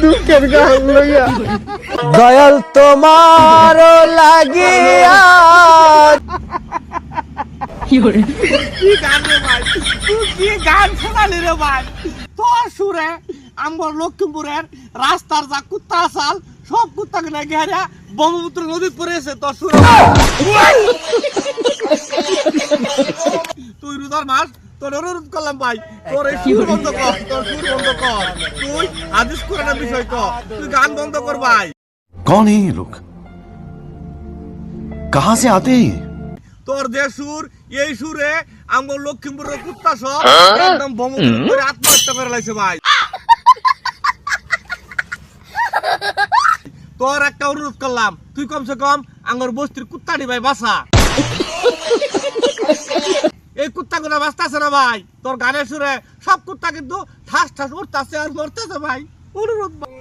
দুঃখের গান লইয়া দয়াল তোমার লাগিয়া কি গান রে ভাই, তুই কি গান শোনালি রে ভাই? তোর সুরে আমার লক্ষ্মীপুরের রাস্তার যা কুত্তা আসাল সব কুত্তাকে না ঘেরা ব্রহ্মপুত্র নদী পড়েছে তোর সুরে। তুই রোজার মাস তোর অনুরোধ করলাম ভাই, তোর এই সুর বন্ধ কর, তোর সুর বন্ধ কর। তুই হাদিস কোরআনের বিষয় কর, তুই গান বন্ধ কর ভাই। कौन है ये लोग? कहां से आते हैं ये? তোর যে সুর, এই সুরে আমার লক্ষ্মীপুরের কুত্তা সব একদম ব্রহ্মপুত্র করে আত্মহত্যা করে লাইছে ভাই। তোর একটা অনুরোধ করলাম, তুই কমসে কম আমার বস্তির কুত্তাটি ভাই বাসা। এই কুত্তা গুলো বাঁচতেছে না ভাই, তোর গানের সুরে সব কুত্তা কিন্তু ঠাস ঠাস উঠতেছে আর মরতেছে ভাই। অনুরোধ ভাই।